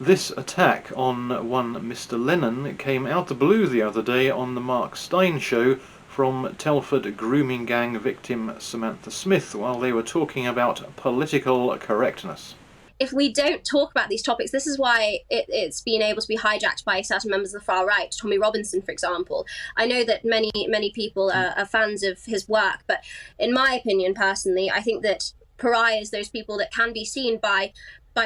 This attack on one Mr. Lennon came out the blue the other day on the Mark Stein show from Telford grooming gang victim Samantha Smith while they were talking about political correctness. If we don't talk about these topics, this is why it's been able to be hijacked by certain members of the far right, Tommi Robinson, for example. I know that many people are fans of his work, but in my opinion, personally, I think that pariahs, those people that can be seen by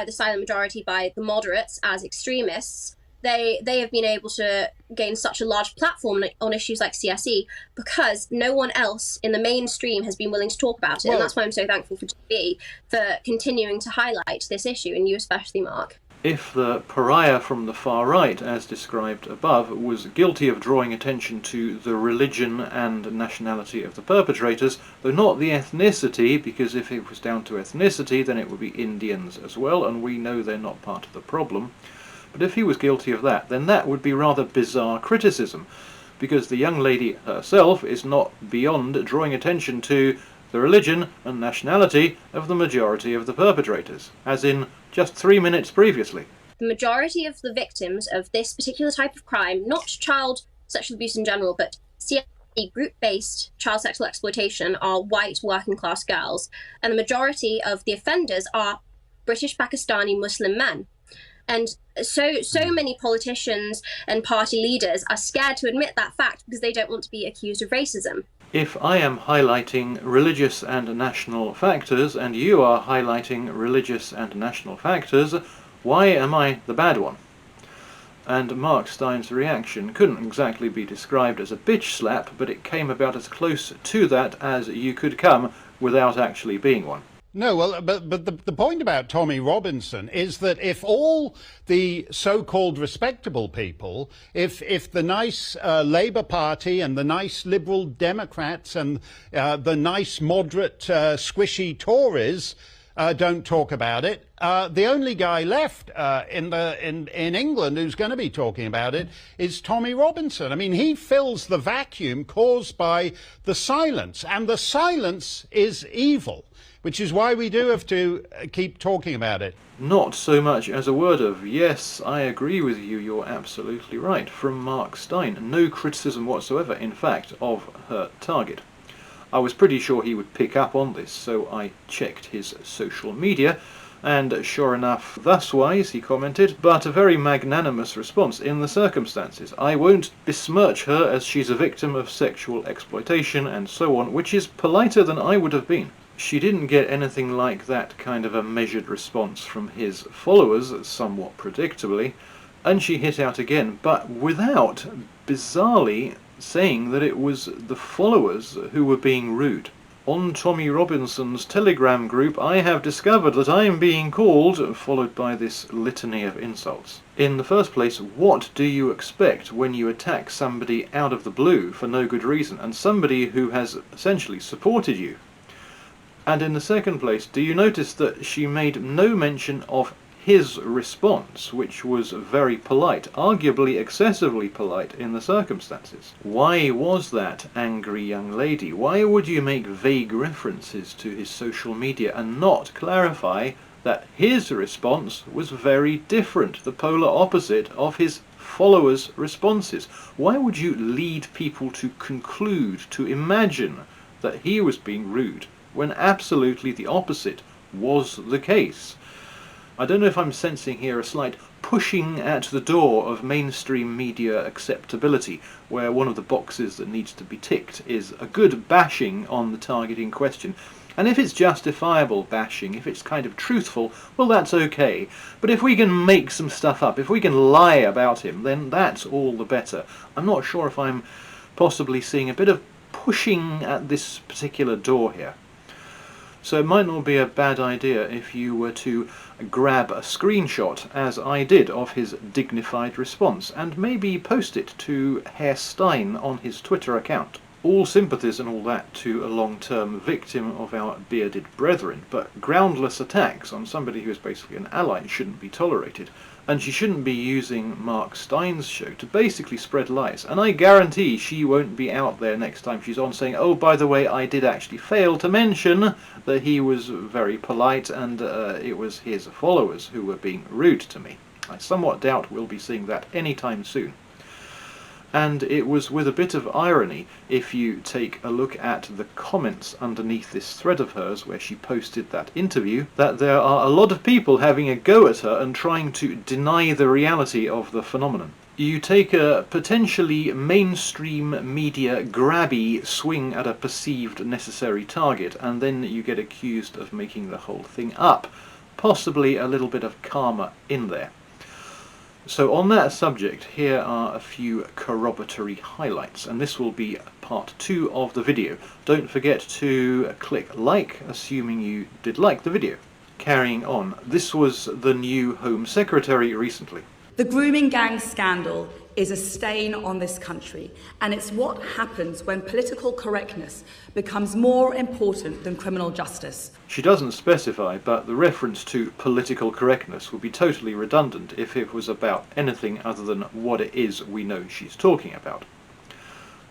the silent majority, by the moderates as extremists, they have been able to gain such a large platform on issues like CSE because no one else in the mainstream has been willing to talk about it. And that's why I'm so thankful for GB for continuing to highlight this issue, and you especially, Mark. If the pariah from the far right, as described above, was guilty of drawing attention to the religion and nationality of the perpetrators, though not the ethnicity, because if it was down to ethnicity then it would be Indians as well, and we know they're not part of the problem. But if he was guilty of that, then that would be rather bizarre criticism, because the young lady herself is not beyond drawing attention to the religion and nationality of the majority of the perpetrators, as in just 3 minutes previously. The majority of the victims of this particular type of crime, not child sexual abuse in general, but CSE group-based child sexual exploitation, are white working class girls, and the majority of the offenders are British Pakistani Muslim men. And so many politicians and party leaders are scared to admit that fact because they don't want to be accused of racism. If I am highlighting religious and national factors and you are highlighting religious and national factors, why am I the bad one? And Mark Stein's reaction couldn't exactly be described as a bitch slap, but it came about as close to that as you could come without actually being one. No, well, but the point about Tommi Robinson is that if all the so-called respectable people, if the nice Labour Party and the nice Liberal Democrats and the nice moderate squishy Tories don't talk about it, the only guy left in England who's going to be talking about it is Tommi Robinson. I mean, he fills the vacuum caused by the silence, and the silence is evil, which is why we do have to keep talking about it. Not so much as a word of, yes, I agree with you, you're absolutely right, from Mark Stein. No criticism whatsoever, in fact, of her target. I was pretty sure he would pick up on this, so I checked his social media, and sure enough, thuswise, he commented, but a very magnanimous response in the circumstances. I won't besmirch her as she's a victim of sexual exploitation and so on, which is politer than I would have been. She didn't get anything like that kind of a measured response from his followers, somewhat predictably, and she hit out again, but without, bizarrely, saying that it was the followers who were being rude. On Tommi Robinson's Telegram group, I have discovered that I am being called, followed by this litany of insults. In the first place, what do you expect when you attack somebody out of the blue for no good reason, and somebody who has essentially supported you? And in the second place, do you notice that she made no mention of his response, which was very polite, arguably excessively polite in the circumstances? Why was that, angry young lady? Why would you make vague references to his social media and not clarify that his response was very different, the polar opposite of his followers' responses? Why would you lead people to conclude, to imagine that he was being rude, when absolutely the opposite was the case? I don't know if I'm sensing here a slight pushing at the door of mainstream media acceptability, where one of the boxes that needs to be ticked is a good bashing on the target in question. And if it's justifiable bashing, if it's kind of truthful, well, that's okay. But if we can make some stuff up, if we can lie about him, then that's all the better. I'm not sure if I'm possibly seeing a bit of pushing at this particular door here. So it might not be a bad idea if you were to grab a screenshot, as I did, of his dignified response, and maybe post it to Herr Stein on his Twitter account. All sympathies and all that to a long-term victim of our bearded brethren, but groundless attacks on somebody who is basically an ally shouldn't be tolerated. And she shouldn't be using Mark Stein's show to basically spread lies. And I guarantee she won't be out there next time she's on saying, oh, by the way, I did actually fail to mention that he was very polite and it was his followers who were being rude to me. I somewhat doubt we'll be seeing that anytime soon. And it was with a bit of irony, if you take a look at the comments underneath this thread of hers where she posted that interview, that there are a lot of people having a go at her and trying to deny the reality of the phenomenon. You take a potentially mainstream media grabby swing at a perceived necessary target, and then you get accused of making the whole thing up. Possibly a little bit of karma in there. So on that subject, here are a few corroboratory highlights, and this will be part 2 of the video. Don't forget to click like, assuming you did like the video. Carrying on, this was the new Home Secretary recently. The grooming gang scandal is a stain on this country, and it's what happens when political correctness becomes more important than criminal justice. She doesn't specify, but the reference to political correctness would be totally redundant if it was about anything other than what it is we know she's talking about.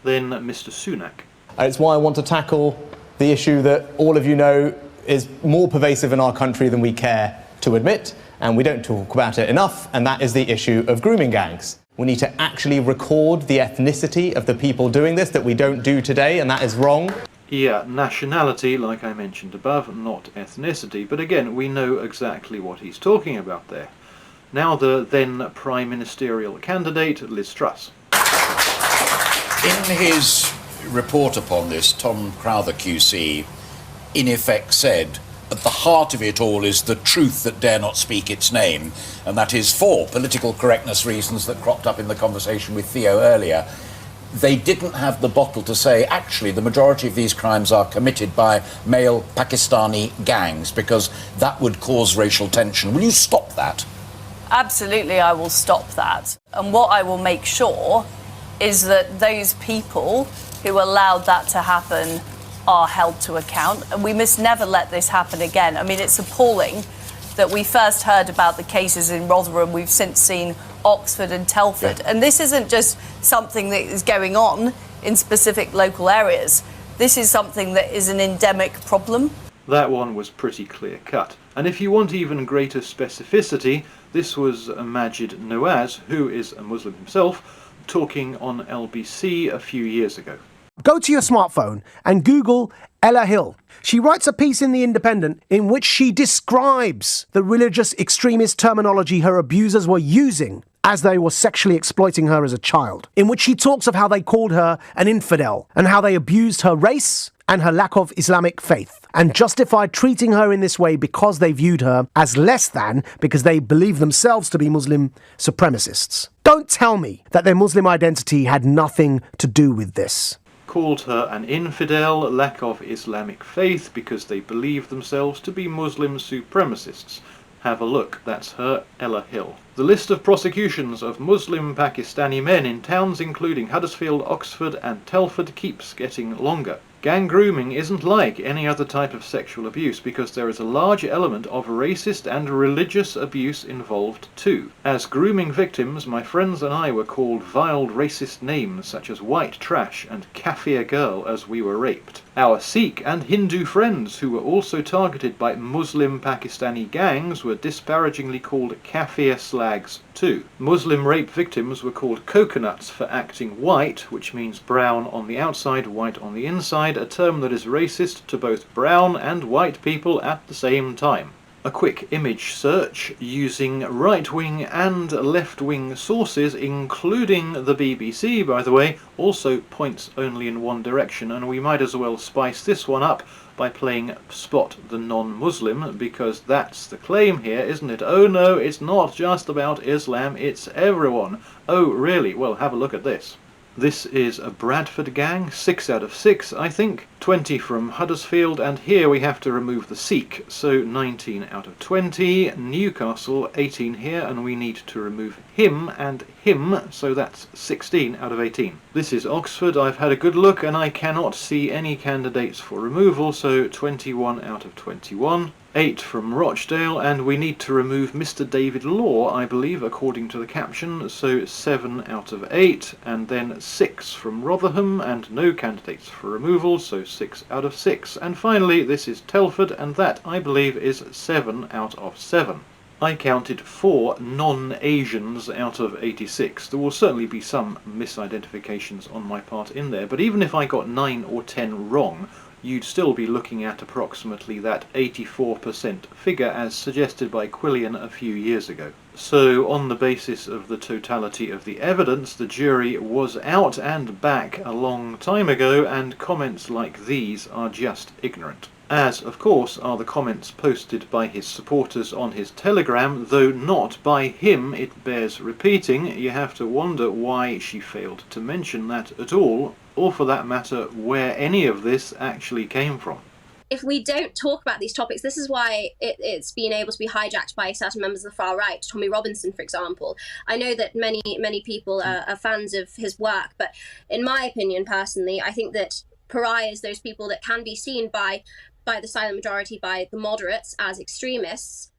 Then Mr. Sunak. It's why I want to tackle the issue that all of you know is more pervasive in our country than we care to admit, and we don't talk about it enough, and that is the issue of grooming gangs. We need to actually record the ethnicity of the people doing this that we don't do today, and that is wrong. Yeah, nationality, like I mentioned above, not ethnicity, but again, we know exactly what he's talking about there. Now the then Prime Ministerial candidate, Liz Truss. In his report upon this, Tom Crowther QC, in effect said, at the heart of it all is the truth that dare not speak its name, and that is for political correctness reasons that cropped up in the conversation with Theo earlier. They didn't have the bottle to say, actually, the majority of these crimes are committed by male Pakistani gangs, because that would cause racial tension. Will you stop that? Absolutely, I will stop that. And what I will make sure is that those people who allowed that to happen are held to account, and we must never let this happen again. I mean, it's appalling that we first heard about the cases in Rotherham. We've since seen Oxford and Telford. Yeah. And this isn't just something that is going on in specific local areas. This is something that is an endemic problem. That one was pretty clear cut. And if you want even greater specificity, this was Majid Nawaz, who is a Muslim himself, talking on LBC a few years ago. Go to your smartphone and Google Ella Hill. She writes a piece in The Independent in which she describes the religious extremist terminology her abusers were using as they were sexually exploiting her as a child, in which she talks of how they called her an infidel and how they abused her race and her lack of Islamic faith, and justified treating her in this way because they viewed her as less than, because they believe themselves to be Muslim supremacists. Don't tell me that their Muslim identity had nothing to do with this. Called her an infidel, lack of Islamic faith, because they believe themselves to be Muslim supremacists. Have a look, that's her, Ella Hill. The list of prosecutions of Muslim Pakistani men in towns including Huddersfield, Oxford and Telford keeps getting longer. Gang grooming isn't like any other type of sexual abuse because there is a large element of racist and religious abuse involved too. As grooming victims, my friends and I were called vile racist names such as white trash and Kafir girl as we were raped. Our Sikh and Hindu friends, who were also targeted by Muslim Pakistani gangs, were disparagingly called Kafir slags too. Muslim rape victims were called coconuts for acting white, which means brown on the outside, white on the inside, a term that is racist to both brown and white people at the same time. A quick image search using right-wing and left-wing sources, including the BBC, by the way, also points only in one direction, and we might as well spice this one up by playing Spot the Non-Muslim, because that's the claim here, isn't it? Oh no, it's not just about Islam, it's everyone. Oh really? Well, have a look at this. This is a Bradford gang, 6 out of 6, I think, 20 from Huddersfield, and here we have to remove the Sikh, so 19 out of 20. Newcastle, 18 here, and we need to remove him and him, so that's 16 out of 18. This is Oxford. I've had a good look, and I cannot see any candidates for removal, so 21 out of 21. 8 from Rochdale, and we need to remove Mr. David Law, I believe, according to the caption, so 7 out of 8, and then 6 from Rotherham, and no candidates for removal, so 6 out of 6, and finally this is Telford, and that, I believe, is 7 out of 7. I counted 4 non-Asians out of 86. There will certainly be some misidentifications on my part in there, but even if I got 9 or 10 wrong, you'd still be looking at approximately that 84% figure as suggested by Quillian a few years ago. So on the basis of the totality of the evidence, the jury was out and back a long time ago, and comments like these are just ignorant. As, of course, are the comments posted by his supporters on his Telegram, though not by him, it bears repeating. You have to wonder why she failed to mention that at all, or for that matter, where any of this actually came from. If we don't talk about these topics, this is why it's been able to be hijacked by certain members of the far right, Tommi Robinson, for example. I know that many people are fans of his work, but in my opinion, personally, I think that pariahs, those people that can be seen by the silent majority, by the moderates, as extremists,